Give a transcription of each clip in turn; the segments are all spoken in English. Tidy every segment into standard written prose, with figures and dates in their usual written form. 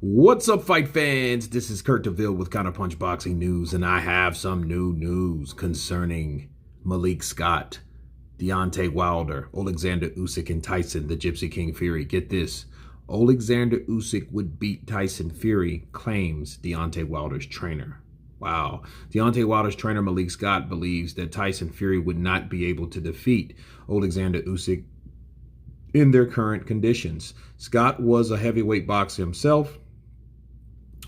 What's up, fight fans? This is Kurt DeVille with Counterpunched Boxing News, and I have some new news concerning Malik Scott, Deontay Wilder, Oleksandr Usyk, and Tyson, the Gypsy King Fury. Get this. Oleksandr Usyk would beat Tyson Fury, claims Deontay Wilder's trainer. Wow. Deontay Wilder's trainer, Malik Scott, believes that Tyson Fury would not be able to defeat Oleksandr Usyk in their current conditions. Scott was a heavyweight boxer himself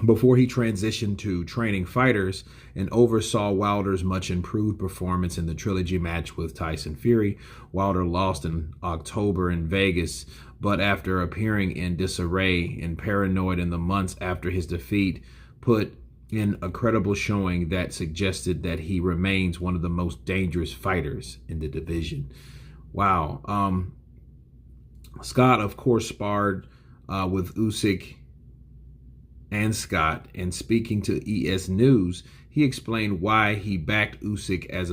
before he transitioned to training fighters and oversaw Wilder's much improved performance in the trilogy match with Tyson Fury. Wilder lost in October in Vegas, but after appearing in disarray and paranoid in the months after his defeat, put in a credible showing that suggested that he remains one of the most dangerous fighters in the division. Wow. Scott, of course, sparred with Usyk and Scott, and speaking to ES News, he explained why he backed Usyk as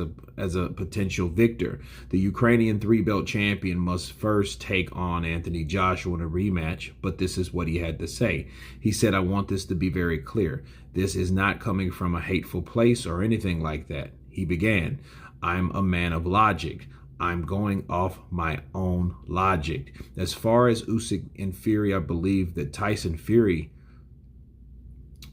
a potential victor. The Ukrainian three-belt champion must first take on Anthony Joshua in a rematch, but this is what he had to say. He said, "I want this to be very clear. This is not coming from a hateful place or anything like that." He began, "I'm a man of logic. I'm going off my own logic. As far as Usyk and Fury, I believe that Tyson Fury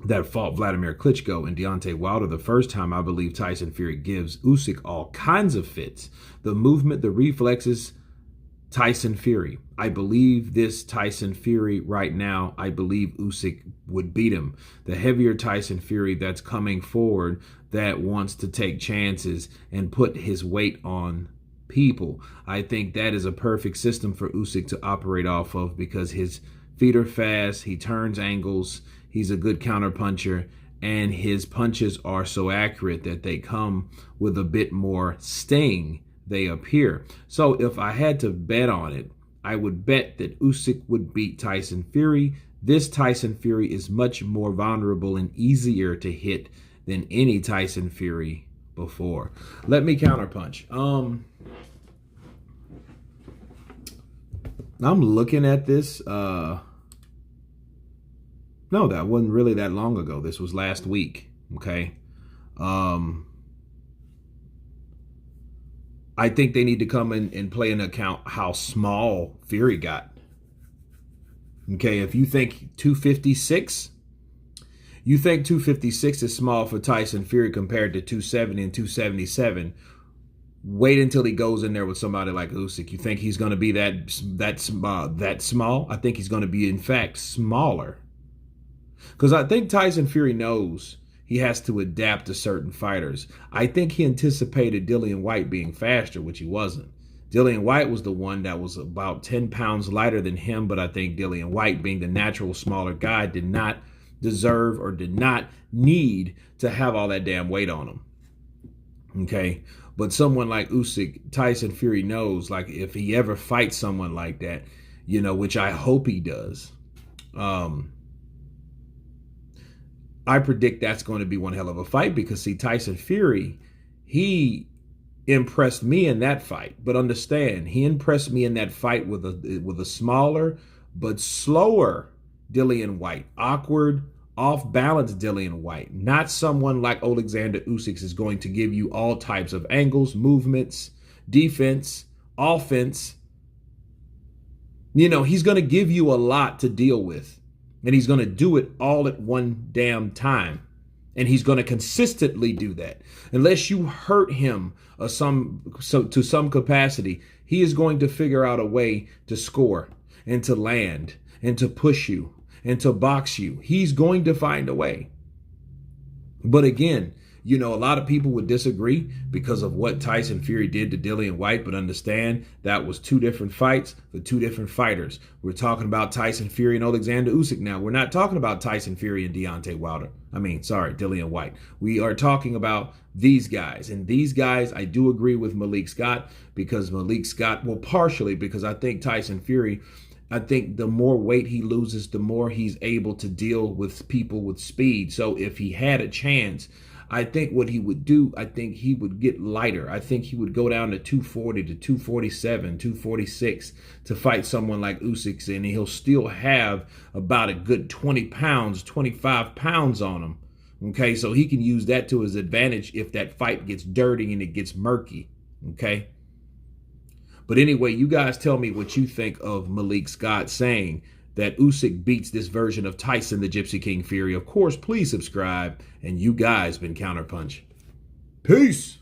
that fought Vladimir Klitschko and Deontay Wilder the first time, I believe Tyson Fury gives Usyk all kinds of fits. The movement, the reflexes, Tyson Fury. I believe this Tyson Fury right now, I believe Usyk would beat him. The heavier Tyson Fury that's coming forward, that wants to take chances and put his weight on people. I think that is a perfect system for Usyk to operate off of because his feet are fast, he turns angles, he's a good counterpuncher, and his punches are so accurate that they come with a bit more sting, they appear. So if I had to bet on it, I would bet that Usyk would beat Tyson Fury. This Tyson Fury is much more vulnerable and easier to hit than any Tyson Fury before. Let me counterpunch. I'm looking at this. No, that wasn't really that long ago. This was last week. Okay. I think they need to come in and play into account how small Fury got. Okay, if you think 256, you think 256 is small for Tyson Fury compared to 270 and 277. Wait until he goes in there with somebody like Usyk. You think he's going to be that small? I think he's going to be, in fact, smaller. Because I think Tyson Fury knows he has to adapt to certain fighters. I think he anticipated Dillian Whyte being faster, which he wasn't. Dillian Whyte was the one that was about 10 pounds lighter than him, but I think Dillian Whyte, being the natural smaller guy, did not deserve or did not need to have all that damn weight on him. Okay? But someone like Usyk, Tyson Fury knows, like, if he ever fights someone like that, which I hope he does, I predict that's going to be one hell of a fight because, see, Tyson Fury, he impressed me in that fight. But understand, he impressed me in that fight with a smaller but slower Dillian Whyte. Awkward, off-balance Dillian Whyte. Not someone like Oleksandr Usyk is going to give you all types of angles, movements, defense, offense. He's going to give you a lot to deal with. And he's going to do it all at one damn time. And he's going to consistently do that. Unless you hurt him to some capacity, he is going to figure out a way to score and to land and to push you and to box you. He's going to find a way. But again, a lot of people would disagree because of what Tyson Fury did to Dillian Whyte, but understand that was two different fights for two different fighters. We're talking about Tyson Fury and Oleksandr Usyk now. We're not talking about Tyson Fury and Dillian Whyte. We are talking about these guys. And these guys, I do agree with Malik Scott because partially because I think Tyson Fury, I think the more weight he loses, the more he's able to deal with people with speed. So if he had a chance, I think what he would do, I think he would get lighter. I think he would go down to 240 to 247, 246 to fight someone like Usyk, and he'll still have about a good 20 pounds, 25 pounds on him. Okay, so he can use that to his advantage if that fight gets dirty and it gets murky. Okay. But anyway, you guys tell me what you think of Malik Scott saying that Usyk beats this version of Tyson, the Gypsy King Fury. Of course, please subscribe. And you guys been Counterpunch. Peace.